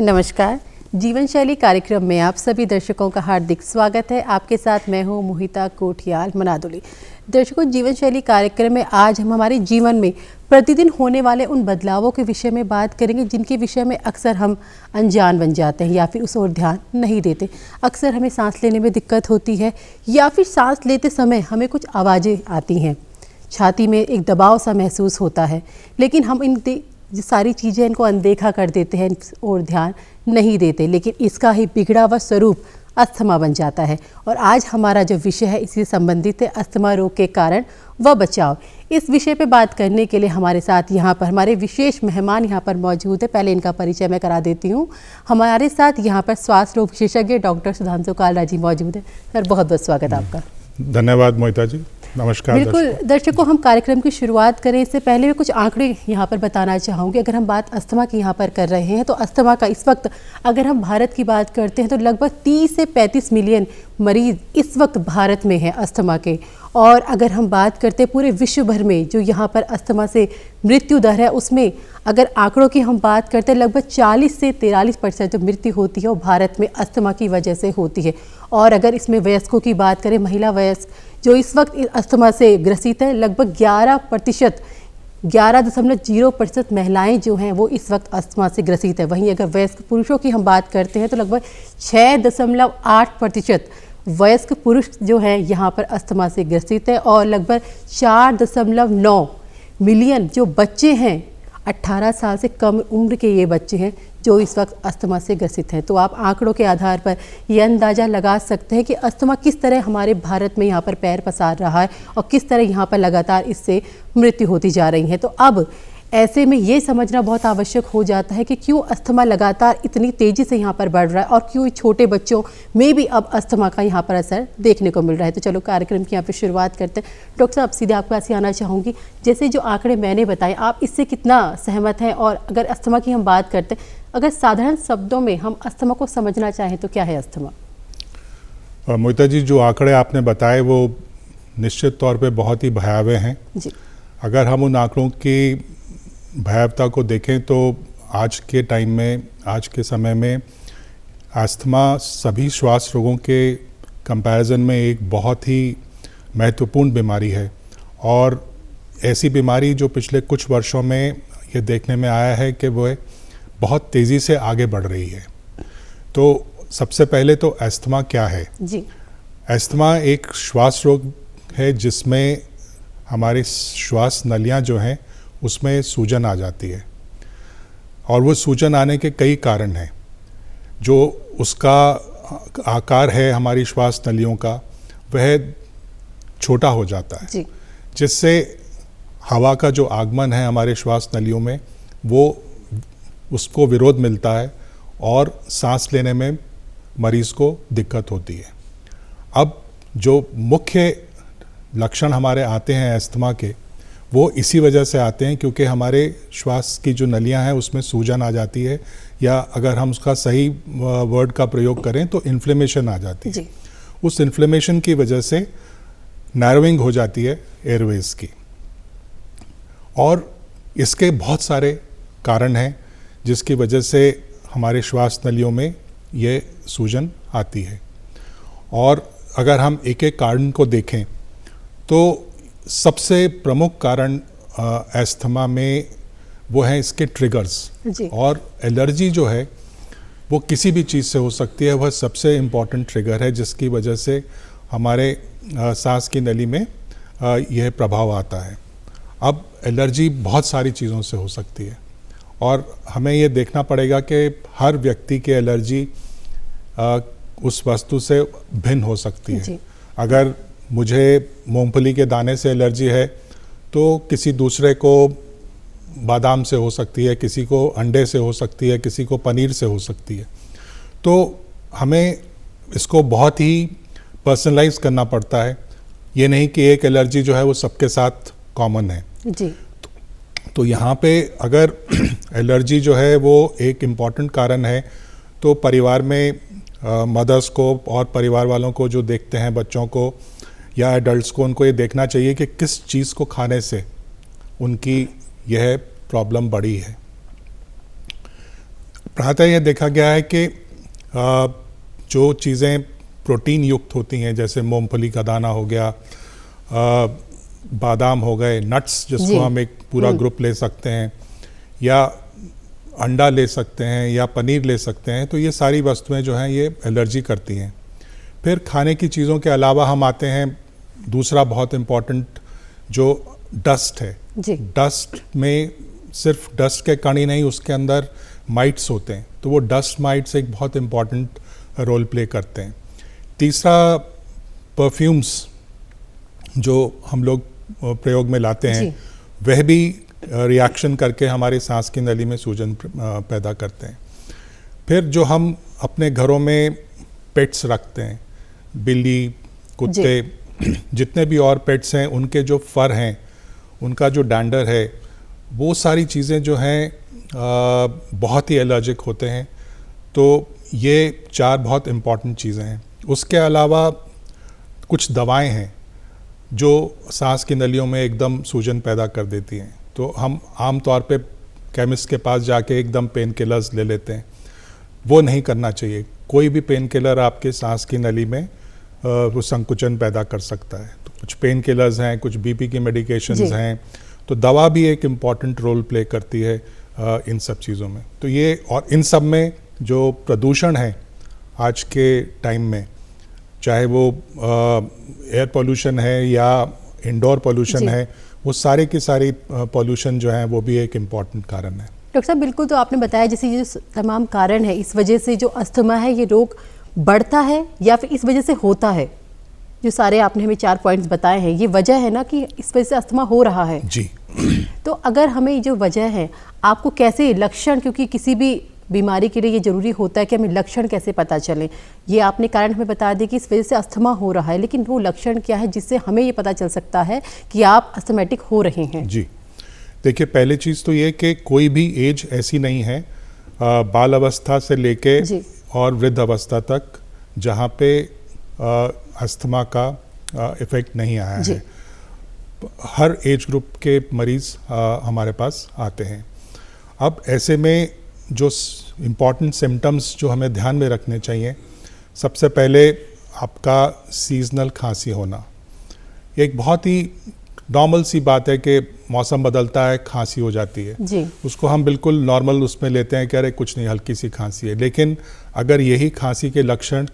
नमस्कार। जीवन शैली कार्यक्रम में आप सभी दर्शकों का हार्दिक स्वागत है। आपके साथ मैं हूं मोहिता कोठियाल मनादुली। दर्शकों, जीवन शैली कार्यक्रम में आज हम हमारे जीवन में प्रतिदिन होने वाले उन बदलावों के विषय में बात करेंगे जिनके विषय में अक्सर हम अनजान बन जाते हैं या फिर उस ओर ध्यान नहीं देते। अक्सर हमें सांस लेने में दिक्कत होती है या फिर सांस लेते समय हमें कुछ आवाज़ें आती हैं, छाती में एक दबाव सा महसूस होता है, लेकिन हम इन सारी चीज़ें इनको अनदेखा कर देते हैं और ध्यान नहीं देते, लेकिन इसका ही बिगड़ा हुआ स्वरूप अस्थमा बन जाता है। और आज हमारा जो विषय है इससे संबंधित है अस्थमा रोग के कारण व बचाव। इस विषय पे बात करने के लिए हमारे साथ यहाँ पर हमारे विशेष मेहमान यहाँ पर मौजूद है। पहले इनका परिचय मैं करा देती हूँ। हमारे साथ यहाँ पर स्वास्थ्य रोग विशेषज्ञ डॉक्टर सुधांशु कालरा जी मौजूद है। सर, बहुत बहुत स्वागत आपका। धन्यवाद मोहिता जी। नमस्कार। बिल्कुल दर्शकों, हम कार्यक्रम की शुरुआत करें इससे पहले मैं कुछ आंकड़े यहाँ पर बताना चाहूँगी। अगर हम बात अस्थमा की यहाँ पर कर रहे हैं तो अस्थमा का इस वक्त अगर हम भारत की बात करते हैं तो लगभग 30 से 35 मिलियन मरीज इस वक्त भारत में है अस्थमा के। और अगर हम बात करते हैं पूरे विश्व भर में जो यहाँ पर अस्थमा से मृत्यु दर है, उसमें अगर आंकड़ों की हम बात करते हैं लगभग 40 से 43% जो मृत्यु होती है वो भारत में अस्थमा की वजह से होती है। और अगर इसमें वयस्कों की बात करें, महिला वयस्क जो इस वक्त अस्थमा से ग्रसित है, लगभग 11.0% महिलाएं जो हैं वो इस वक्त अस्थमा से ग्रसित है। वहीं अगर वयस्क पुरुषों की हम बात करते हैं तो लगभग 6.8% वयस्क पुरुष जो है यहाँ पर अस्थमा से ग्रसित है। और लगभग 4.9 मिलियन जो बच्चे हैं 18 साल से कम उम्र के ये बच्चे हैं जो इस वक्त अस्थमा से ग्रसित हैं। तो आप आंकड़ों के आधार पर ये अंदाज़ा लगा सकते हैं कि अस्थमा किस तरह हमारे भारत में यहाँ पर पैर पसार रहा है और किस तरह यहाँ पर लगातार इससे मृत्यु होती जा रही है। तो अब ऐसे में ये समझना बहुत आवश्यक हो जाता है कि क्यों अस्थमा लगातार इतनी तेज़ी से यहाँ पर बढ़ रहा है और क्यों छोटे बच्चों में भी अब अस्थमा का यहाँ पर असर देखने को मिल रहा है। तो चलो कार्यक्रम की यहाँ पर शुरुआत करते हैं। डॉक्टर साहब, सीधे आपके पास ही आना चाहूँगी। जैसे जो आंकड़े मैंने बताए, आप इससे कितना सहमत हैं? और अगर अस्थमा की हम बात करते हैं, अगर साधारण शब्दों में हम अस्थमा को समझना चाहें तो क्या है अस्थमा? मोहिता जी, जो आंकड़े आपने बताए वो निश्चित तौर पे बहुत ही भयावह हैं जी। अगर हम उन आंकड़ों की भयावहता को देखें तो आज के टाइम में, आज के समय में अस्थमा सभी श्वास रोगों के कंपैरिजन में एक बहुत ही महत्वपूर्ण बीमारी है। और ऐसी बीमारी जो पिछले कुछ वर्षों में ये देखने में आया है कि वह बहुत तेज़ी से आगे बढ़ रही है। तो सबसे पहले तो अस्थमा क्या है जी। अस्थमा एक श्वास रोग है जिसमें हमारी श्वास नलियां जो हैं उसमें सूजन आ जाती है। और वो सूजन आने के कई कारण हैं। जो उसका आकार है हमारी श्वास नलियों का, वह छोटा हो जाता है जी। जिससे हवा का जो आगमन है हमारे श्वास नलियों में वो उसको विरोध मिलता है और सांस लेने में मरीज को दिक्कत होती है। अब जो मुख्य लक्षण हमारे आते हैं अस्थमा के, वो इसी वजह से आते हैं क्योंकि हमारे श्वास की जो नलियां हैं उसमें सूजन आ जाती है, या अगर हम उसका सही वर्ड का प्रयोग करें तो इन्फ्लेमेशन आ जाती है। उस इन्फ्लेमेशन की वजह से नैरोइंग हो जाती है एयरवेज की। और इसके बहुत सारे कारण हैं जिसकी वजह से हमारे श्वास नलियों में ये सूजन आती है। और अगर हम एक एक कारण को देखें तो सबसे प्रमुख कारण अस्थमा में वो है इसके ट्रिगर्स। और एलर्जी जो है वो किसी भी चीज़ से हो सकती है, वह सबसे इम्पॉर्टेंट ट्रिगर है जिसकी वजह से हमारे सांस की नली में यह प्रभाव आता है। अब एलर्जी बहुत सारी चीज़ों से हो सकती है और हमें ये देखना पड़ेगा कि हर व्यक्ति की एलर्जी उस वस्तु से भिन्न हो सकती है। अगर मुझे मूंगफली के दाने से एलर्जी है तो किसी दूसरे को बादाम से हो सकती है, किसी को अंडे से हो सकती है, किसी को पनीर से हो सकती है। तो हमें इसको बहुत ही पर्सनलाइज करना पड़ता है। ये नहीं कि एक एलर्जी जो है वो सबके साथ कॉमन है जी। तो यहाँ पे अगर एलर्जी जो है वो एक इम्पॉर्टेंट कारण है तो परिवार में मदर्स को और परिवार वालों को जो देखते हैं बच्चों को या एडल्ट्स को, उनको ये देखना चाहिए कि किस चीज़ को खाने से उनकी यह प्रॉब्लम बढ़ी है। प्रायतः यह देखा गया है कि जो चीज़ें प्रोटीन युक्त होती हैं, जैसे मूंगफली का दाना हो गया, बादाम हो गए, नट्स जिसको हम एक पूरा ग्रुप ले सकते हैं, या अंडा ले सकते हैं, या पनीर ले सकते हैं, तो ये सारी वस्तुएं जो हैं ये एलर्जी करती हैं। फिर खाने की चीज़ों के अलावा हम आते हैं, दूसरा बहुत इम्पॉर्टेंट जो डस्ट है। डस्ट में सिर्फ डस्ट के कण ही नहीं, उसके अंदर माइट्स होते हैं, तो वो डस्ट माइट्स एक बहुत इम्पॉर्टेंट रोल प्ले करते हैं। तीसरा, परफ्यूम्स जो हम लोग प्रयोग में लाते हैं, वह भी रिएक्शन करके हमारी सांस की नली में सूजन पैदा करते हैं। फिर जो हम अपने घरों में पेट्स रखते हैं, बिल्ली, कुत्ते, जितने भी और पेट्स हैं, उनके जो फर हैं, उनका जो डैंडर है, वो सारी चीज़ें जो हैं बहुत ही एलर्जिक होते हैं। तो ये 4 बहुत इम्पॉर्टेंट चीज़ें हैं। उसके अलावा कुछ दवाएं हैं जो सांस की नलियों में एकदम सूजन पैदा कर देती हैं, तो हम आम तौर पे केमिस्ट के पास जाके एकदम पेन किलर्स ले लेते हैं। वो नहीं करना चाहिए। कोई भी पेन किलर आपके सांस की नली में वो संकुचन पैदा कर सकता है। तो कुछ पेन किलर्स हैं, कुछ बीपी की मेडिकेशंस हैं, तो दवा भी एक इम्पॉर्टेंट रोल प्ले करती है इन सब चीज़ों में। तो ये, और इन सब में जो प्रदूषण है आज के टाइम में, चाहे वो एयर पोल्यूशन है या इंडोर पोल्यूशन है, वो सारे की सारी पोल्यूशन जो है वो भी एक इम्पॉर्टेंट कारण है। डॉक्टर साहब, बिल्कुल, तो आपने बताया जैसे ये जो तमाम कारण है, इस वजह से जो अस्थमा है ये रोग बढ़ता है या फिर इस वजह से होता है? जो सारे आपने हमें 4 पॉइंट्स बताए हैं, ये वजह है ना कि इस वजह से अस्थमा हो रहा है। जी। तो अगर हमें जो वजह है, आपको कैसे लक्षण, क्योंकि किसी भी बीमारी के लिए ये जरूरी होता है कि हमें लक्षण कैसे पता चले, ये आपने कारण हमें बता दिया कि इस वजह से अस्थमा हो रहा है, लेकिन वो लक्षण क्या है जिससे हमें ये पता चल सकता है कि आप अस्थमैटिक हो रहे हैं? जी देखिए, पहली चीज़ तो ये कि कोई भी एज ऐसी नहीं है बाल अवस्था से लेके और वृद्ध अवस्था तक जहाँ पे अस्थमा का इफेक्ट नहीं आया है। हर एज ग्रुप के मरीज़ हमारे पास आते हैं। अब ऐसे में जो इम्पॉर्टेंट सिम्टम्स जो हमें ध्यान में रखने चाहिए, सबसे पहले आपका सीजनल खांसी होना। एक बहुत ही नॉर्मल सी बात है कि मौसम बदलता है, खांसी हो जाती है जी। उसको हम बिल्कुल नॉर्मल उसमें लेते हैं कि अरे कुछ नहीं, हल्की सी खांसी है। लेकिन अगर यही खांसी के लक्षण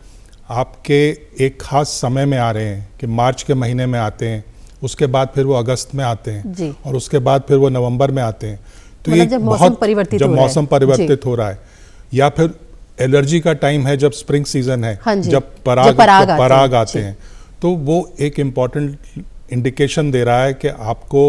आपके एक ख़ास समय में आ रहे हैं कि मार्च के महीने में आते हैं, उसके बाद फिर वो अगस्त में आते हैं और उसके बाद फिर वो नवंबर में आते हैं, तो ये जब मौसम परिवर्तित हो रहा है, या फिर एलर्जी का टाइम है जब स्प्रिंग सीजन है, जब पराग आते हैं, तो वो एक इम्पॉर्टेंट इंडिकेशन दे रहा है कि आपको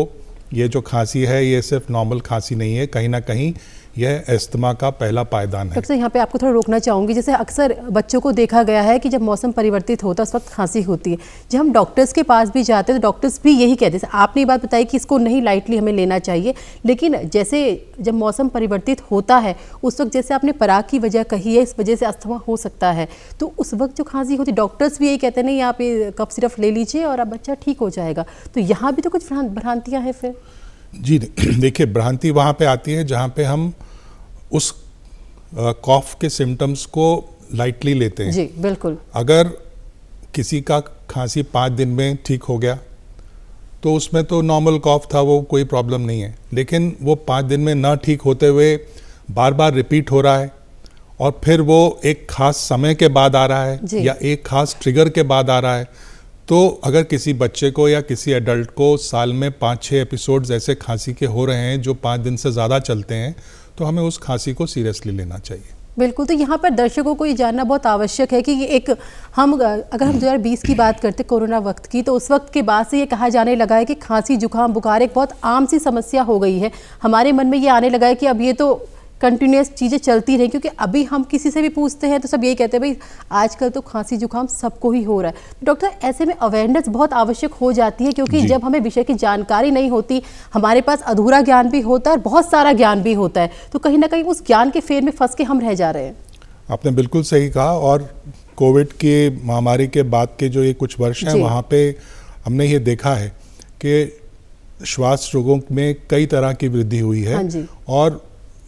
ये जो खांसी है ये सिर्फ नॉर्मल खांसी नहीं है, कहीं ना कहीं यह अस्थमा का पहला पायदान है। डॉक्टर, यहाँ पे आपको थोड़ा रोकना चाहूँगी। जैसे अक्सर बच्चों को देखा गया है कि जब मौसम परिवर्तित होता है उस वक्त खांसी होती है। जब हम डॉक्टर्स के पास भी जाते हैं तो डॉक्टर्स भी यही कहते हैं, आपने ये बात बताई कि इसको नहीं लाइटली हमें लेना चाहिए, लेकिन जैसे जब मौसम परिवर्तित होता है उस वक्त, जैसे आपने पराग की वजह कही है, इस वजह से अस्थमा हो सकता है, तो उस वक्त जो खांसी होती है डॉक्टर्स भी यही कहते हैं नहीं आप ये कफ सिरप ले लीजिए और अब बच्चा ठीक हो जाएगा। तो यहाँ भी तो कुछ भ्रांतियाँ हैं फिर? जी देखिए, भ्रांति वहाँ पे आती है जहाँ पे हम उस कॉफ के सिम्टम्स को लाइटली लेते हैं। जी बिल्कुल। अगर किसी का खांसी 5 दिन में ठीक हो गया तो उसमें तो नॉर्मल कॉफ था, वो कोई प्रॉब्लम नहीं है। लेकिन वो 5 दिन में ना ठीक होते हुए बार बार रिपीट हो रहा है और फिर वो एक खास समय के बाद आ रहा है या एक खास ट्रिगर के बाद आ रहा है, तो अगर किसी बच्चे को या किसी एडल्ट को साल में 5-6 एपिसोड्स ऐसे खांसी के हो रहे हैं जो 5 दिन से ज़्यादा चलते हैं, तो हमें उस खांसी को सीरियसली लेना चाहिए। बिल्कुल। तो यहाँ पर दर्शकों को ये जानना बहुत आवश्यक है कि ये एक अगर हम 2020 की बात करते कोरोना वक्त की, तो उस वक्त के बाद से ये कहा जाने लगा है कि खांसी जुकाम बुखार एक बहुत आम सी समस्या हो गई है। हमारे मन में ये आने लगा है कि अब ये तो कंटिन्यूस चीज़ें चलती रहीं, क्योंकि अभी हम किसी से भी पूछते हैं तो सब यही कहते हैं भाई आजकल तो खांसी जुकाम सबको ही हो रहा है। डॉक्टर, ऐसे में अवेयरनेस बहुत आवश्यक हो जाती है, क्योंकि जब हमें विषय की जानकारी नहीं होती, हमारे पास अधूरा ज्ञान भी होता है और बहुत सारा ज्ञान भी होता है, तो कहीं ना कहीं उस ज्ञान के फेर में फंस के हम रह जा रहे हैं। आपने बिल्कुल सही कहा। और कोविड की महामारी के बाद के जो ये कुछ वर्ष हैं, वहाँ पे हमने ये देखा है कि श्वास रोगों में कई तरह की वृद्धि हुई है। और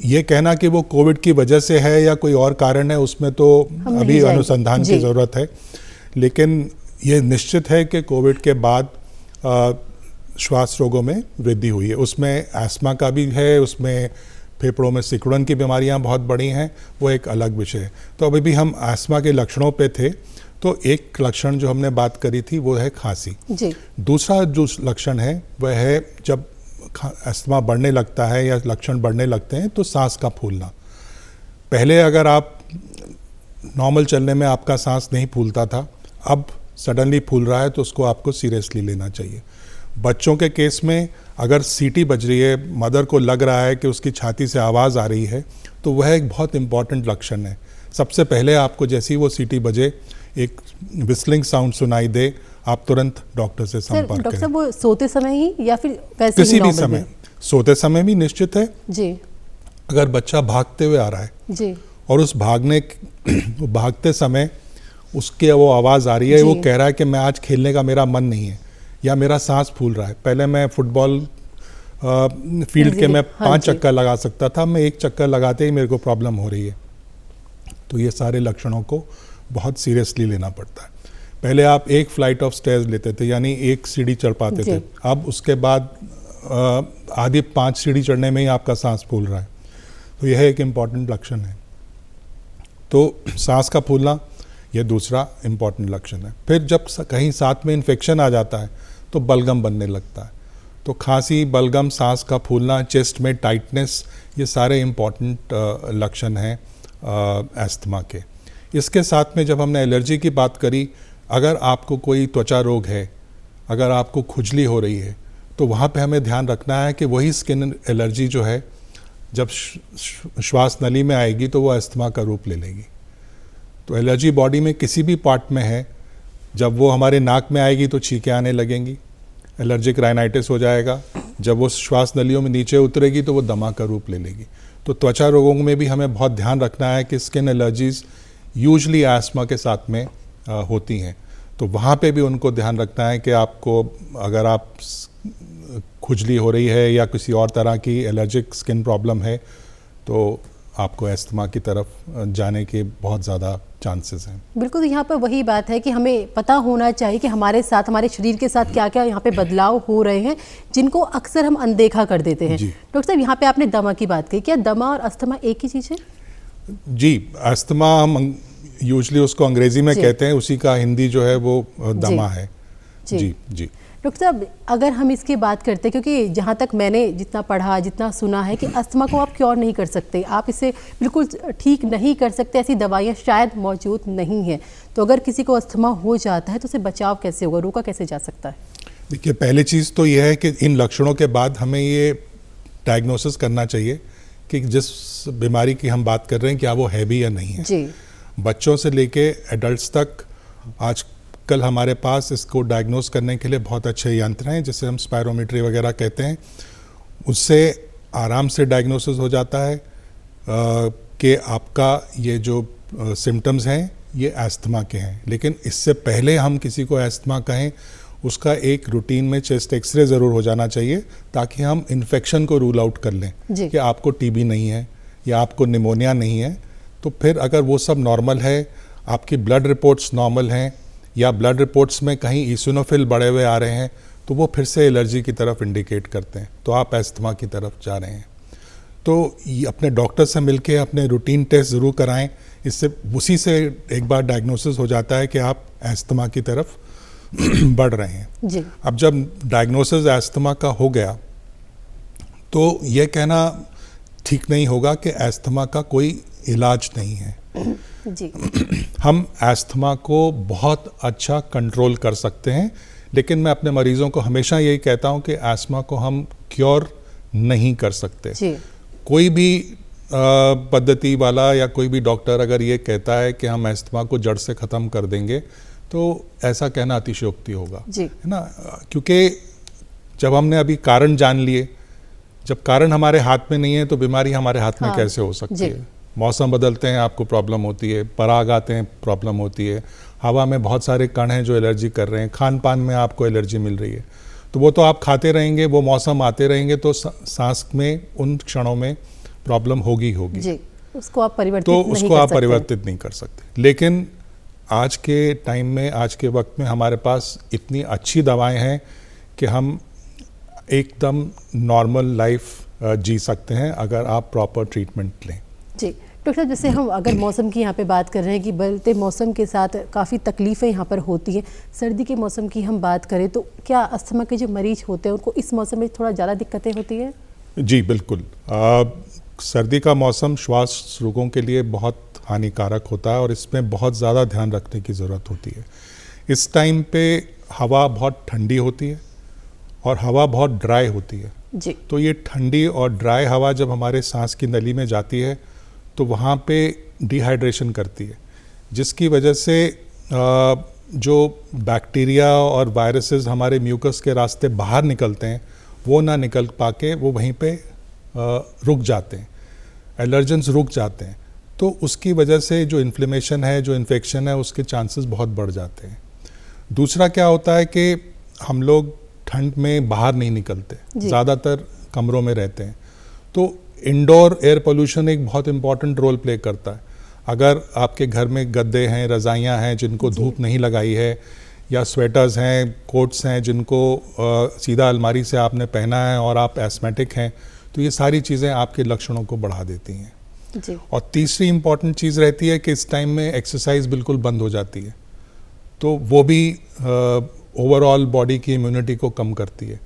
ये कहना कि वो कोविड की वजह से है या कोई और कारण है, उसमें तो हम नहीं अभी जाएंगे। अनुसंधान जी। की ज़रूरत है। लेकिन ये निश्चित है कि कोविड के बाद श्वास रोगों में वृद्धि हुई है। उसमें एस्मा का भी है, उसमें फेफड़ों में सिकुड़न की बीमारियां बहुत बड़ी हैं, वो एक अलग विषय है। तो अभी भी हम एस्मा के लक्षणों पे थे, तो एक लक्षण जो हमने बात करी थी वो है खांसी। जी। दूसरा जो लक्षण है वह है जब अस्थमा बढ़ने लगता है या लक्षण बढ़ने लगते हैं तो सांस का फूलना। पहले अगर आप नॉर्मल चलने में आपका सांस नहीं फूलता था, अब सडनली फूल रहा है तो उसको आपको सीरियसली लेना चाहिए। बच्चों के केस में अगर सीटी बज रही है, मदर को लग रहा है कि उसकी छाती से आवाज़ आ रही है, तो वह एक बहुत इंपॉर्टेंट लक्षण है। सबसे पहले आपको जैसी वो सीटी बजे, एक विस्लिंग साउंड सुनाई दे, आप तुरंत डॉक्टर से सर, संपर्क डॉक्टर करें। साहब वो सोते समय ही या फिर वैसे किसी ही भी नॉर्मल समय, में? सोते समय भी निश्चित है। जी। अगर बच्चा भागते हुए आ रहा है जी। और उस भागते समय उसकी वो आवाज़ आ रही है, वो जी। कह रहा है कि मैं आज खेलने का मेरा मन नहीं है या मेरा सांस फूल रहा है। पहले मैं फुटबॉल फील्ड के मैं हाँ 5 जी। चक्कर लगा सकता था, मैं 1 चक्कर लगाते ही मेरे को प्रॉब्लम हो रही है। तो ये सारे लक्षणों को बहुत सीरियसली लेना पड़ता है। पहले आप एक फ्लाइट ऑफ स्टेयर्स लेते थे, यानी एक सीढ़ी चढ़ पाते थे, अब उसके बाद आधी 5 सीढ़ी चढ़ने में ही आपका सांस फूल रहा है। तो यह एक इम्पॉर्टेंट लक्षण है। तो सांस का फूलना यह दूसरा इम्पॉर्टेंट लक्षण है। फिर जब कहीं साथ में इन्फेक्शन आ जाता है तो बलगम बनने लगता है। तो खांसी, बलगम, सांस का फूलना, चेस्ट में टाइटनेस, ये सारे इम्पॉर्टेंट लक्षण हैं अस्थमा के। इसके साथ में जब हमने एलर्जी की बात करी, अगर आपको कोई त्वचा रोग है, अगर आपको खुजली हो रही है, तो वहाँ पे हमें ध्यान रखना है कि वही स्किन एलर्जी जो है जब श्वास नली में आएगी तो वो अस्थमा का रूप ले लेगी। तो एलर्जी बॉडी में किसी भी पार्ट में है, जब वो हमारे नाक में आएगी तो छींकें आने लगेंगी, एलर्जिक राइनाइटिस हो जाएगा। जब वो श्वास नलियों में नीचे उतरेगी तो वो दमा का रूप ले लेगी। तो त्वचा रोगों में भी हमें बहुत ध्यान रखना है कि स्किन एलर्जीज यूजली एस्मा के साथ में होती हैं। तो वहाँ पे भी उनको ध्यान रखना है कि आपको, अगर आप खुजली हो रही है या किसी और तरह की एलर्जिक स्किन प्रॉब्लम है, तो आपको अस्थमा की तरफ जाने के बहुत ज़्यादा चांसेस हैं। बिल्कुल, यहाँ पर वही बात है कि हमें पता होना चाहिए कि हमारे साथ, हमारे शरीर के साथ क्या क्या यहाँ पे बदलाव हो रहे हैं, जिनको अक्सर हम अनदेखा कर देते हैं। डॉक्टर साहब, यहाँ पे आपने दमा की बात की, क्या दमा और अस्थमा एक ही चीज़ है? जी, अस्थमा हम यूजली उसको अंग्रेजी में कहते हैं, उसी का हिंदी जो है वो दमा है। जी जी। डॉक्टर साहब, अगर हम इसकी बात करते हैं, क्योंकि जहाँ तक मैंने जितना पढ़ा, जितना सुना है कि अस्थमा को आप क्योर नहीं कर सकते, आप इसे बिल्कुल ठीक नहीं कर सकते, ऐसी दवाइयाँ शायद मौजूद नहीं हैं। तो अगर किसी को अस्थमा हो जाता है तो उसे बचाव कैसे होगा, रोका कैसे जा सकता है? देखिए, पहली चीज़ तो यह है कि इन लक्षणों के बाद हमें ये डायग्नोसिस करना चाहिए कि जिस बीमारी की हम बात कर रहे हैं क्या वो है भी या नहीं है। जी। बच्चों से लेके एडल्ट्स तक आजकल हमारे पास इसको डायग्नोस करने के लिए बहुत अच्छे यंत्र हैं, जिसे हम स्पायरोमीट्री वगैरह कहते हैं। उससे आराम से डायग्नोसिस हो जाता है कि आपका ये जो सिम्टम्स हैं ये अस्थमा के हैं। लेकिन इससे पहले हम किसी को अस्थमा कहें, उसका एक रूटीन में चेस्ट एक्सरे ज़रूर हो जाना चाहिए, ताकि हम इन्फेक्शन को रूल आउट कर लें कि आपको टीबी नहीं है या आपको निमोनिया नहीं है। तो फिर अगर वो सब नॉर्मल है, आपकी ब्लड रिपोर्ट्स नॉर्मल हैं या ब्लड रिपोर्ट्स में कहीं ईसिनोफिल बढ़े हुए आ रहे हैं, तो वो फिर से एलर्जी की तरफ इंडिकेट करते हैं, तो आप अस्थमा की तरफ जा रहे हैं। तो अपने डॉक्टर से मिलके अपने रूटीन टेस्ट ज़रूर कराएं, इससे उसी से एक बार डायग्नोसिस हो जाता है कि आप अस्थमा की तरफ बढ़ रहे हैं। जी। अब जब डायग्नोसिस अस्थमा का हो गया तो ये कहना ठीक नहीं होगा कि अस्थमा का कोई इलाज नहीं है। जी। हम अस्थमा को बहुत अच्छा कंट्रोल कर सकते हैं, लेकिन मैं अपने मरीजों को हमेशा यही कहता हूं कि अस्थमा को हम क्योर नहीं कर सकते। जी। कोई भी पद्धति वाला या कोई भी डॉक्टर अगर ये कहता है कि हम अस्थमा को जड़ से ख़त्म कर देंगे, तो ऐसा कहना अतिशयोक्ति होगा, है ना। क्योंकि जब हमने अभी कारण जान लिए, जब कारण हमारे हाथ में नहीं है तो बीमारी हमारे हाथ में कैसे हो सकती है। मौसम बदलते हैं, आपको प्रॉब्लम होती है, पराग आते हैं, प्रॉब्लम होती है, हवा में बहुत सारे कण हैं जो एलर्जी कर रहे हैं, खान पान में आपको एलर्जी मिल रही है, तो वो तो आप खाते रहेंगे, वो मौसम आते रहेंगे, तो सांस में उन क्षणों में प्रॉब्लम होगी होगी। जी, उसको आप परिवर्तित तो नहीं उसको कर आप सकते। परिवर्तित नहीं कर सकते। लेकिन आज के टाइम में, आज के वक्त में हमारे पास इतनी अच्छी दवाएं हैं कि हम एकदम नॉर्मल लाइफ जी सकते हैं अगर आप प्रॉपर ट्रीटमेंट लें। जी डॉक्टर साहब, जैसे हम अगर मौसम की यहाँ पे बात कर रहे हैं कि बदलते मौसम के साथ काफ़ी तकलीफ़ें यहाँ पर होती हैं, सर्दी के मौसम की हम बात करें तो क्या अस्थमा के जो मरीज होते हैं उनको इस मौसम में थोड़ा ज़्यादा दिक्कतें होती हैं? जी बिल्कुल। सर्दी का मौसम श्वास रोगों के लिए बहुत हानिकारक होता है और इसमें बहुत ज़्यादा ध्यान रखने की ज़रूरत होती है। इस टाइम पे हवा बहुत ठंडी होती है और हवा बहुत ड्राई होती है। जी, तो ये ठंडी और ड्राई हवा जब हमारे सांस की नली में जाती है तो वहाँ पे डिहाइड्रेशन करती है, जिसकी वजह से जो बैक्टीरिया और वायरसेस हमारे म्यूकस के रास्ते बाहर निकलते हैं वो ना निकल पाके वो वहीं पे रुक जाते हैं, एलर्जेंस रुक जाते हैं। तो उसकी वजह से जो इन्फ्लेमेशन है, जो इन्फेक्शन है, उसके चांसेस बहुत बढ़ जाते हैं। दूसरा क्या होता है कि हम लोग ठंड में बाहर नहीं निकलते, ज़्यादातर कमरों में रहते हैं। तो इंडोर एयर पोल्यूशन एक बहुत इम्पॉर्टेंट रोल प्ले करता है। अगर आपके घर में गद्दे हैं, रज़ाइयाँ हैं जिनको धूप नहीं लगाई है, या स्वेटर्स हैं, कोट्स हैं जिनको सीधा अलमारी से आपने पहना है और आप एस्थमेटिक हैं, तो ये सारी चीज़ें आपके लक्षणों को बढ़ा देती हैं। जी। और तीसरी इम्पॉर्टेंट चीज़ रहती है कि इस टाइम में एक्सरसाइज बिल्कुल बंद हो जाती है, तो वो भी ओवरऑल बॉडी की इम्यूनिटी को कम करती है।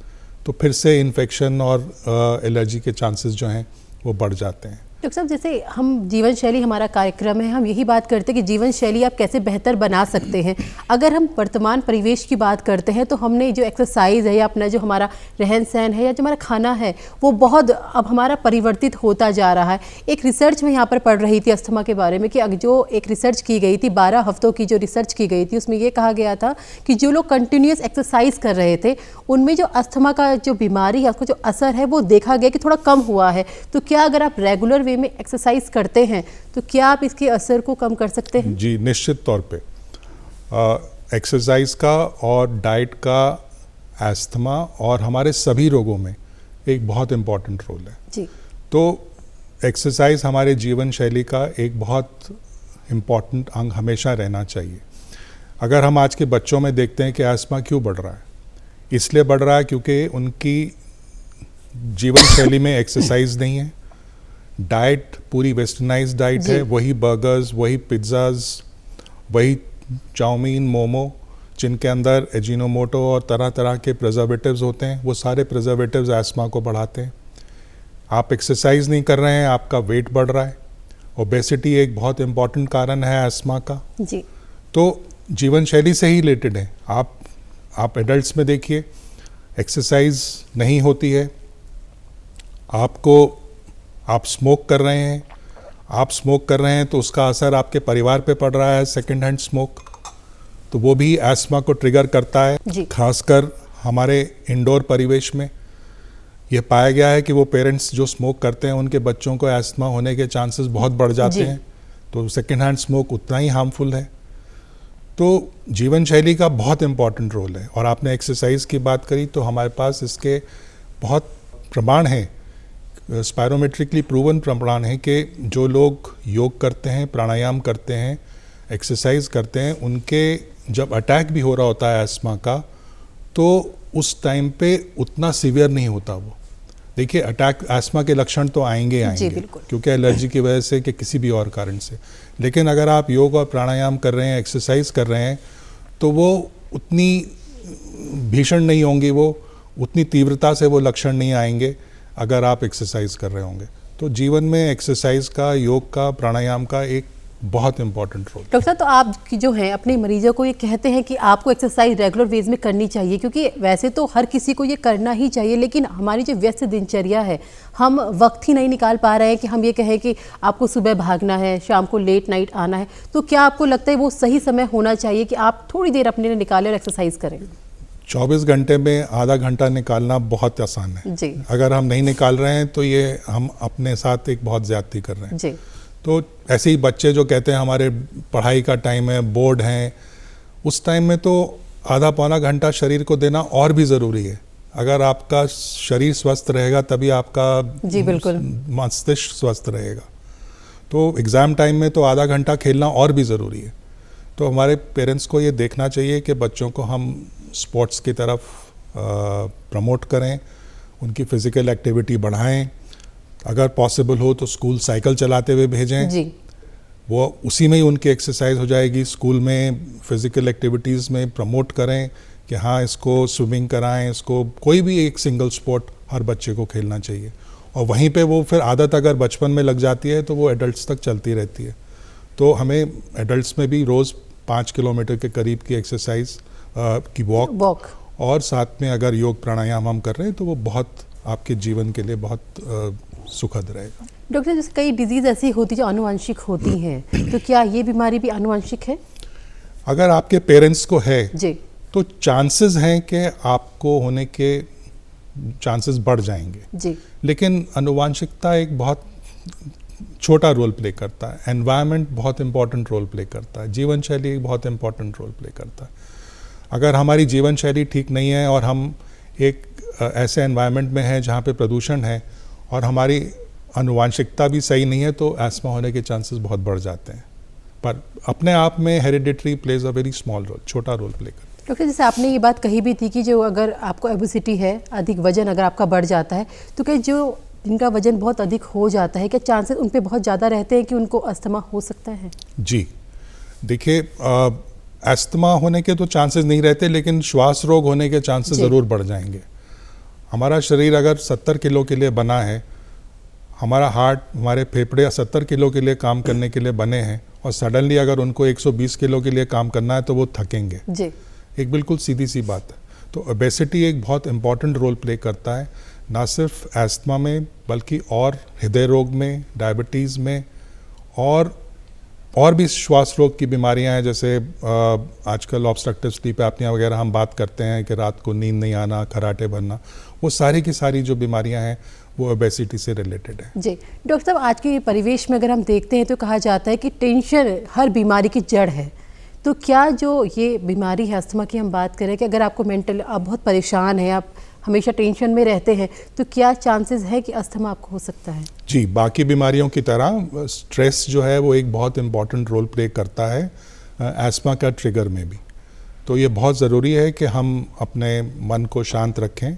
तो फिर से इन्फेक्शन और एलर्जी के चांसेस जो हैं वो बढ़ जाते हैं। डॉक्टर साहब, जैसे हम जीवन शैली हमारा कार्यक्रम है, हम यही बात करते हैं कि जीवन शैली आप कैसे बेहतर बना सकते हैं। अगर हम वर्तमान परिवेश की बात करते हैं तो हमने जो एक्सरसाइज है या अपना जो हमारा रहन सहन है या जो हमारा खाना है वो बहुत अब हमारा परिवर्तित होता जा रहा है। एक रिसर्च में यहाँ पर पढ़ रही थी अस्थमा के बारे में कि जो एक रिसर्च की गई थी, 12 हफ्तों की जो रिसर्च की गई थी, उसमें ये कहा गया था कि जो लोग कंटिन्यूस एक्सरसाइज कर रहे थे उनमें जो अस्थमा का जो बीमारी है, उसका जो असर है वो देखा गया कि थोड़ा कम हुआ है। तो क्या अगर आप रेगुलर वे में एक्सरसाइज करते हैं तो क्या आप इसके असर को कम कर सकते हैं? जी निश्चित तौर पे एक्सरसाइज का और डाइट का अस्थमा और हमारे सभी रोगों में एक बहुत इम्पॉर्टेंट रोल है। जी। तो एक्सरसाइज हमारे जीवन शैली का एक बहुत इम्पॉर्टेंट अंग हमेशा रहना चाहिए। अगर हम आज के बच्चों में देखते हैं कि अस्थमा क्यों बढ़ रहा है, इसलिए बढ़ रहा है क्योंकि उनकी जीवन शैली में एक्सरसाइज नहीं है। डाइट पूरी वेस्टर्नाइज्ड डाइट है, वही बर्गर्स, वही पिज्ज़ाज, वही चाउमीन, मोमो, जिनके अंदर एजिनोमोटो और तरह तरह के प्रिजर्वेटिव्स होते हैं। वो सारे प्रिजर्वेटिव्स अस्थमा को बढ़ाते हैं। आप एक्सरसाइज नहीं कर रहे हैं, आपका वेट बढ़ रहा है। ओबेसिटी एक बहुत इम्पॉर्टेंट कारण है अस्थमा का। जी। तो जीवन शैली से ही रिलेटेड है। आप एडल्ट्स में देखिए, एक्सरसाइज नहीं होती है, आप स्मोक कर रहे हैं तो उसका असर आपके परिवार पे पड़ रहा है। सेकेंड हैंड स्मोक, तो वो भी अस्थमा को ट्रिगर करता है। खासकर हमारे इंडोर परिवेश में ये पाया गया है कि वो पेरेंट्स जो स्मोक करते हैं उनके बच्चों को अस्थमा होने के चांसेस बहुत बढ़ जाते हैं। तो सेकेंड हैंड स्मोक उतना ही हार्मफुल है। तो जीवन शैली का बहुत इम्पॉर्टेंट रोल है। और आपने एक्सरसाइज की बात करी तो हमारे पास इसके बहुत प्रमाण हैं, स्पायरोमेट्रिकली प्रूवन प्रमाण है कि जो लोग योग करते हैं, प्राणायाम करते हैं, एक्सरसाइज करते हैं, उनके जब अटैक भी हो रहा होता है अस्थमा का तो उस टाइम पे उतना सीवियर नहीं होता वो। देखिए अटैक अस्थमा के लक्षण तो आएंगे क्योंकि एलर्जी की वजह से कि किसी भी और कारण से, लेकिन अगर आप योग और प्राणायाम कर रहे हैं, एक्सरसाइज कर रहे हैं तो वो उतनी भीषण नहीं होंगी, वो उतनी तीव्रता से वो लक्षण नहीं आएंगे अगर आप एक्सरसाइज कर रहे होंगे। तो जीवन में एक्सरसाइज का, योग का, प्राणायाम का एक बहुत इंपॉर्टेंट रोल। डॉक्टर साहब, तो आप जो हैं अपने मरीजों को ये कहते हैं कि आपको एक्सरसाइज रेगुलर वेज में करनी चाहिए, क्योंकि वैसे तो हर किसी को ये करना ही चाहिए, लेकिन हमारी जो व्यस्त दिनचर्या है हम वक्त ही नहीं निकाल पा रहे हैं कि हम ये कहें कि आपको सुबह भागना है, शाम को लेट नाइट आना है। तो क्या आपको लगता है वो सही समय होना चाहिए कि आप थोड़ी देर अपने लिए निकालें और एक्सरसाइज करें? 24 घंटे में आधा घंटा निकालना बहुत आसान है जी। अगर हम नहीं निकाल रहे हैं तो ये हम अपने साथ एक बहुत ज्यादती कर रहे हैं जी। तो ऐसे ही बच्चे जो कहते हैं हमारे पढ़ाई का टाइम है, बोर्ड हैं, उस टाइम में तो आधा पौना घंटा शरीर को देना और भी ज़रूरी है। अगर आपका शरीर स्वस्थ रहेगा तभी आपका जी बिल्कुल मस्तिष्क स्वस्थ रहेगा। तो एग्ज़ाम टाइम में तो आधा घंटा खेलना और भी ज़रूरी है। तो हमारे पेरेंट्स को ये देखना चाहिए कि बच्चों को हम स्पोर्ट्स की तरफ प्रमोट करें, उनकी फ़िज़िकल एक्टिविटी बढ़ाएं। अगर पॉसिबल हो तो स्कूल साइकिल चलाते हुए भेजें जी। वो उसी में ही उनकी एक्सरसाइज हो जाएगी। स्कूल में फ़िज़िकल एक्टिविटीज़ में प्रमोट करें कि हाँ इसको स्विमिंग कराएं, इसको कोई भी एक सिंगल स्पोर्ट हर बच्चे को खेलना चाहिए। और वहीं पे वो फिर आदत अगर बचपन में लग जाती है तो वो एडल्ट्स तक चलती रहती है। तो हमें एडल्ट्स में भी रोज़ 5 किलोमीटर के करीब की एक्सरसाइज की वॉक और साथ में अगर योग प्राणायाम हम कर रहे हैं तो वो बहुत आपके जीवन के लिए बहुत सुखद रहेगा। डॉक्टर, जैसे कई डिजीज़ ऐसी होती जो आनुवंशिक होती हैं, तो क्या ये बीमारी भी आनुवंशिक है? अगर आपके पेरेंट्स को है जी तो चांसेस हैं कि आपको होने के चांसेस बढ़ जाएंगे जी। लेकिन आनुवंशिकता एक बहुत छोटा रोल प्ले करता है। एनवायरनमेंट बहुत इंपॉर्टेंट रोल प्ले करता है, जीवन शैली एक बहुत इंपॉर्टेंट रोल प्ले करता है। अगर हमारी जीवन शैली ठीक नहीं है और हम एक ऐसे एनवायरनमेंट में हैं जहाँ पे प्रदूषण है और हमारी आनुवंशिकता भी सही नहीं है तो एस्मा होने के चांसेस बहुत बढ़ जाते हैं। पर अपने आप में hereditary plays a very small role, छोटा रोल प्ले करता है। डॉक्टर, जैसे आपने ये बात कही भी थी कि जो अगर आपको ओबेसिटी है, अधिक वजन अगर आपका बढ़ जाता है, तो क्या जो जिनका वजन बहुत अधिक हो जाता है क्या चांसेस उन पे बहुत ज़्यादा रहते हैं कि उनको अस्थमा हो सकता है? जी देखिए, अस्थमा होने के तो चांसेस नहीं रहते लेकिन श्वास रोग होने के चांसेस ज़रूर बढ़ जाएंगे। हमारा शरीर अगर 70 किलो के लिए बना है, हमारा हार्ट, हमारे फेफड़े 70 किलो के लिए काम करने के लिए बने हैं और सडनली अगर उनको 120 किलो के लिए काम करना है तो वो थकेंगे जी। एक बिल्कुल सीधी सी बात है। तो ओबेसिटी एक बहुत इंपॉर्टेंट रोल प्ले करता है, ना सिर्फ एस्थमा में बल्कि और हृदय रोग में, डायबिटीज़ में और भी श्वास रोग की बीमारियां हैं। जैसे आजकल ऑब्स्ट्रक्टिव स्लीप एपनिया वगैरह हम बात करते हैं कि रात को नींद नहीं आना, खराटे भरना, वो सारी की सारी जो बीमारियां हैं वो ओबेसिटी से रिलेटेड है जी। डॉक्टर साहब, आज के परिवेश में अगर हम देखते हैं तो कहा जाता है कि टेंशन हर बीमारी की जड़ है। तो क्या जो ये बीमारी है अस्थमा की हम बात करें कि अगर आपको मेंटल, आप बहुत परेशान हैं, आप हमेशा टेंशन में रहते हैं, तो क्या चांसेस है कि अस्थमा आपको हो सकता है? जी, बाकी बीमारियों की तरह स्ट्रेस जो है वो एक बहुत इम्पॉर्टेंट रोल प्ले करता है एस्थमा का ट्रिगर में भी। तो ये बहुत ज़रूरी है कि हम अपने मन को शांत रखें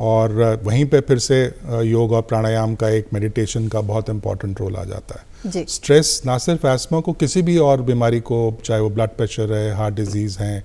और वहीं पे फिर से योग और प्राणायाम का, एक मेडिटेशन का बहुत इम्पॉर्टेंट रोल आ जाता है जी। स्ट्रेस ना सिर्फ एस्थमा को, किसी भी और बीमारी को, चाहे वो ब्लड प्रेशर है, हार्ट डिजीज़ हैं,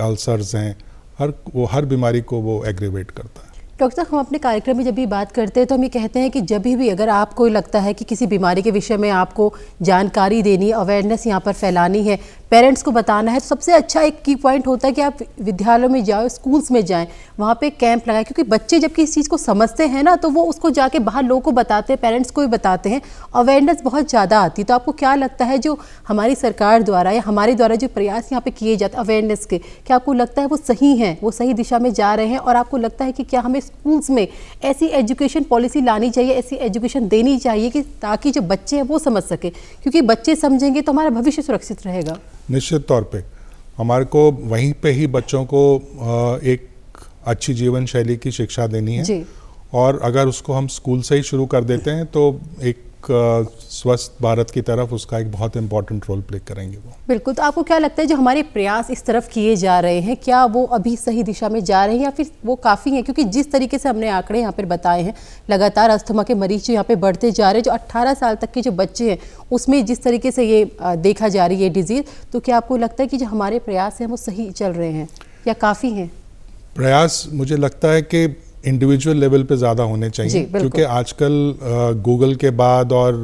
अल्सर्स हैं, हर बीमारी को वो एग्रीवेट करता है। डॉक्टर साहब, हम अपने कार्यक्रम में जब भी बात करते हैं तो हम ये कहते हैं कि जब भी अगर आपको लगता है कि किसी बीमारी के विषय में आपको जानकारी देनी, अवेयरनेस यहाँ पर फैलानी है, पेरेंट्स को बताना है, तो सबसे अच्छा एक की पॉइंट होता है कि आप विद्यालयों में जाओ, स्कूल्स में जाएं, वहाँ पे कैंप लगाएं, क्योंकि बच्चे जबकि इस चीज़ को समझते हैं ना तो वो उसको जाके बाहर लोगों को बताते हैं, पेरेंट्स को भी बताते हैं, अवेयरनेस बहुत ज़्यादा आती है। तो आपको क्या लगता है जो हमारी सरकार द्वारा या हमारे द्वारा जो प्रयास यहाँ पे किए जाते हैं अवेयरनेस के, क्या आपको लगता है वो सही हैं, वो सही दिशा में जा रहे हैं? और आपको लगता है कि क्या हमें स्कूल्स में ऐसी एजुकेशन पॉलिसी लानी चाहिए, ऐसी एजुकेशन देनी चाहिए कि ताकि जो बच्चे हैं वो समझ सके, क्योंकि बच्चे समझेंगे तो हमारा भविष्य सुरक्षित रहेगा? निश्चित तौर पे हमारे को वहीं पे ही बच्चों को एक अच्छी जीवन शैली की शिक्षा देनी है जी। और अगर उसको हम स्कूल से ही शुरू कर देते हैं तो एक स्वस्थ भारत की तरफ उसका एक बहुत इंपॉर्टेंट रोल प्ले करेंगे वो। बिल्कुल। तो आपको क्या लगता है जो हमारे प्रयास इस तरफ किए जा रहे हैं, क्या वो अभी सही दिशा में जा रहे हैं या फिर वो काफ़ी हैं? क्योंकि जिस तरीके से हमने आंकड़े यहाँ पर बताए हैं, लगातार अस्थमा के मरीज जो यहाँ पे बढ़ते जा रहे हैं, जो 18 साल तक के जो बच्चे हैं उसमें जिस तरीके से ये देखा जा रही है डिजीज़, तो क्या आपको लगता है कि जो हमारे प्रयास हैं वो सही चल रहे हैं या काफ़ी हैं? प्रयास मुझे लगता है कि इंडिविजुअल लेवल पे ज़्यादा होने चाहिए, क्योंकि आजकल गूगल के बाद और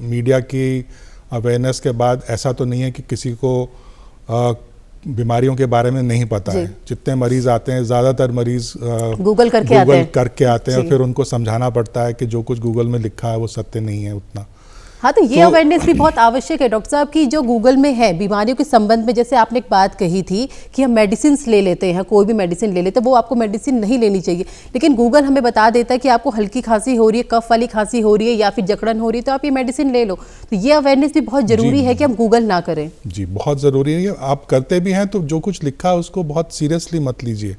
मीडिया की अवेयरनेस के बाद ऐसा तो नहीं है कि किसी को बीमारियों के बारे में नहीं पता है। जितने मरीज आते हैं, ज़्यादातर मरीज गूगल करके आते हैं और फिर उनको समझाना पड़ता है कि जो कुछ गूगल में लिखा है वो सत्य नहीं है उतना। हाँ, तो ये अवेयरनेस भी बहुत आवश्यक है डॉक्टर साहब की जो गूगल में है बीमारियों के संबंध में। जैसे आपने एक बात कही थी कि हम मेडिसिन ले लेते हैं, कोई भी मेडिसिन ले लेते हैं, वो आपको मेडिसिन नहीं लेनी चाहिए, लेकिन गूगल हमें बता देता है कि आपको हल्की खांसी हो रही है, कफ वाली खांसी हो रही है या फिर जकड़न हो रही है, तो आप ये मेडिसिन ले लो। तो ये अवेयरनेस भी बहुत जरूरी है कि हम गूगल ना करें। जी, बहुत ज़रूरी है। आप करते भी हैं तो जो कुछ लिखा है उसको बहुत सीरियसली मत लीजिए।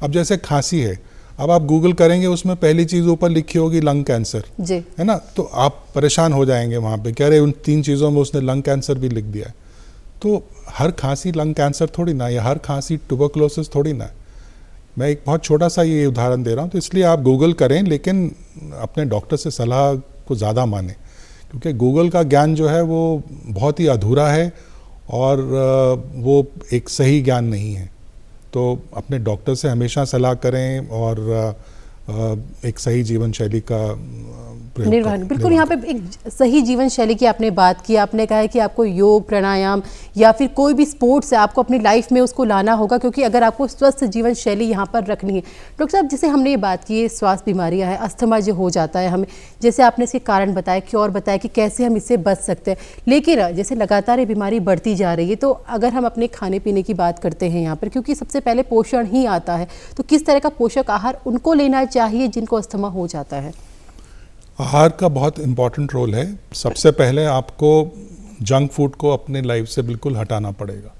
अब जैसे खांसी है, अब आप गूगल करेंगे, उसमें पहली चीज़ ऊपर लिखी होगी लंग कैंसर, जी। है ना, तो आप परेशान हो जाएंगे वहाँ पे, कह रहे उन 3 चीज़ों में उसने लंग कैंसर भी लिख दिया है। तो हर खांसी लंग कैंसर थोड़ी ना, या हर खांसी ट्यूबरकुलोसिस थोड़ी ना। मैं एक बहुत छोटा सा ये उदाहरण दे रहा हूँ। तो इसलिए आप गूगल करें, लेकिन अपने डॉक्टर से सलाह को ज़्यादा मानें, क्योंकि गूगल का ज्ञान जो है वो बहुत ही अधूरा है और वो एक सही ज्ञान नहीं है। तो अपने डॉक्टर से हमेशा सलाह करें और एक सही जीवन शैली का निर्वहन। बिल्कुल, यहाँ पे एक सही जीवन शैली की आपने बात की। आपने कहा है कि आपको योग, प्राणायाम या फिर कोई भी स्पोर्ट्स है, आपको अपनी लाइफ में उसको लाना होगा, क्योंकि अगर आपको स्वस्थ जीवन शैली यहाँ पर रखनी है। डॉक्टर साहब, जैसे हमने ये बात की, स्वास्थ्य बीमारियाँ हैं, अस्थमा जो हो जाता है हमें, जैसे आपने इसके कारण बताया, क्योर बताया कि कैसे हम इससे बच सकते हैं, लेकिन जैसे लगातार ये बीमारी बढ़ती जा रही है, तो अगर हम अपने खाने पीने की बात करते हैं यहाँ पर, क्योंकि सबसे पहले पोषण ही आता है, तो किस तरह का पोषक आहार उनको लेना चाहिए जिनको अस्थमा हो जाता है? आहार का बहुत इम्पॉर्टेंट रोल है। सबसे पहले आपको जंक फूड को अपने लाइफ से बिल्कुल हटाना पड़ेगा।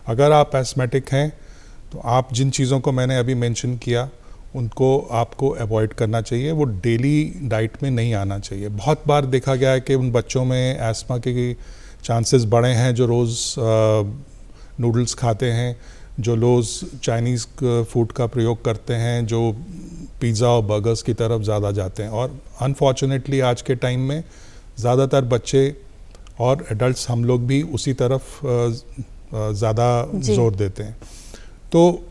अगर आप एस्थमेटिक हैं तो आप जिन चीज़ों को मैंने अभी मेंशन किया उनको आपको अवॉइड करना चाहिए, वो डेली डाइट में नहीं आना चाहिए। बहुत बार देखा गया है कि उन बच्चों में एस्थमा के चांसेस बढ़े हैं जो रोज़ नूडल्स खाते हैं, जो रोज़ चाइनीज़ फूड का प्रयोग करते हैं, जो पिज़्ज़ा और बर्गर्स की तरफ ज़्यादा जाते हैं। और अनफॉर्चुनेटली आज के टाइम में ज़्यादातर बच्चे और एडल्ट्स, हम लोग भी उसी तरफ ज़्यादा जोर देते हैं। तो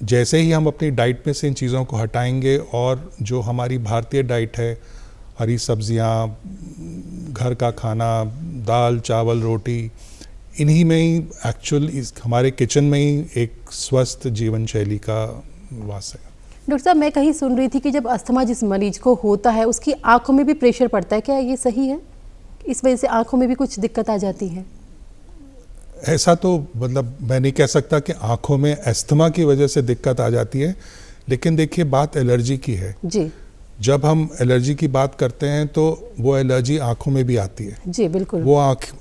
जैसे ही हम अपनी डाइट में से इन चीज़ों को हटाएंगे और जो हमारी भारतीय डाइट है, हरी सब्जियां, घर का खाना, दाल चावल रोटी, इन्हीं में ही एक्चुअल हमारे किचन में ही एक स्वस्थ जीवन शैली का वास है। डॉक्टर साहब, मैं कहीं सुन रही थी कि जब अस्थमा जिस मरीज को होता है उसकी आंखों में भी प्रेशर पड़ता है, क्या ये सही है? इस वजह से आंखों में भी कुछ दिक्कत आ जाती है? ऐसा तो मतलब मैं नहीं कह सकता कि आंखों में अस्थमा की वजह से दिक्कत आ जाती है, लेकिन देखिए बात एलर्जी की है जी। जब हम एलर्जी की बात करते हैं तो वो एलर्जी आंखों में भी आती है। जी बिल्कुल। वो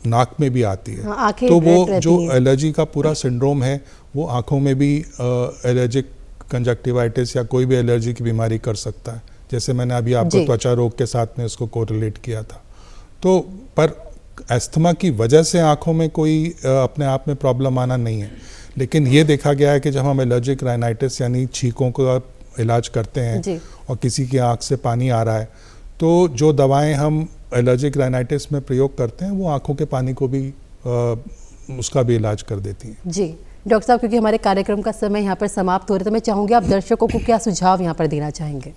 नाक में भी आती है। हाँ, तो वो जो एलर्जी का पूरा सिंड्रोम है वो आंखों में भी एलर्जिक कंजक्टिवाइटिस या कोई भी एलर्जी की बीमारी कर सकता है, जैसे मैंने अभी आपको त्वचा रोग के साथ में इसको कोरिलेट किया था। तो पर अस्थमा की वजह से आंखों में कोई अपने आप में प्रॉब्लम आना नहीं है, लेकिन ये देखा गया है कि जब हम एलर्जिक राइनाइटिस यानी छींकों का इलाज करते हैं और किसी की आंख से पानी आ रहा है, तो जो दवाएं हम एलर्जिक राइनाइटिस में प्रयोग करते हैं वो आंखों के पानी को भी उसका भी इलाज कर देती हैं। जी डॉक्टर साहब, क्योंकि हमारे कार्यक्रम का समय यहाँ पर समाप्त हो रहा है, तो मैं चाहूँगी आप दर्शकों को क्या सुझाव यहाँ पर देना चाहेंगे?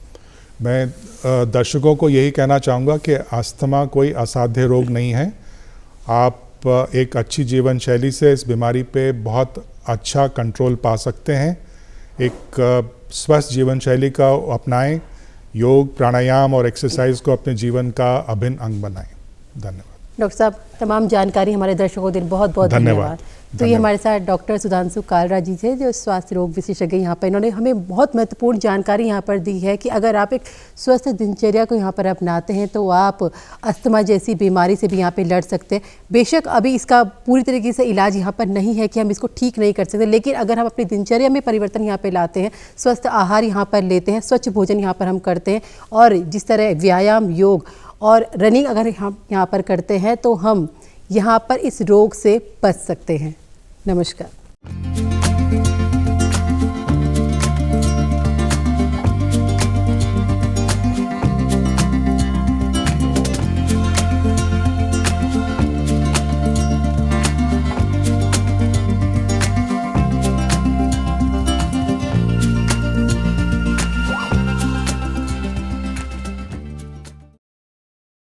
मैं दर्शकों को यही कहना चाहूँगा कि अस्थमा कोई असाध्य रोग नहीं है। आप एक अच्छी जीवन शैली से इस बीमारी पे बहुत अच्छा कंट्रोल पा सकते हैं। एक स्वस्थ जीवन शैली का अपनाएं, योग, प्राणायाम और एक्सरसाइज को अपने जीवन का अभिन्न अंग बनाएं। धन्यवाद डॉक्टर साहब, तमाम जानकारी हमारे दर्शकों को देने बहुत बहुत धन्यवाद। तो ये हमारे साथ डॉक्टर सुधांशु कालरा जी थे, जो स्वास्थ्य रोग विशेषज्ञ यहाँ पर, इन्होंने हमें बहुत महत्वपूर्ण जानकारी यहाँ पर दी है कि अगर आप एक स्वस्थ दिनचर्या को यहाँ पर अपनाते हैं तो आप अस्थमा जैसी बीमारी से भी यहाँ पे लड़ सकते हैं। बेशक अभी इसका पूरी तरीके से इलाज यहाँ पर नहीं है कि हम इसको ठीक नहीं कर सकते, लेकिन अगर हम अपनी दिनचर्या में परिवर्तन यहाँ पर लाते हैं, स्वस्थ आहार यहाँ पर लेते हैं, स्वच्छ भोजन यहाँ पर हम करते हैं और जिस तरह व्यायाम, योग और रनिंग अगर हम यहाँ पर करते हैं तो हम यहाँ पर इस रोग से बच सकते हैं। नमस्कार।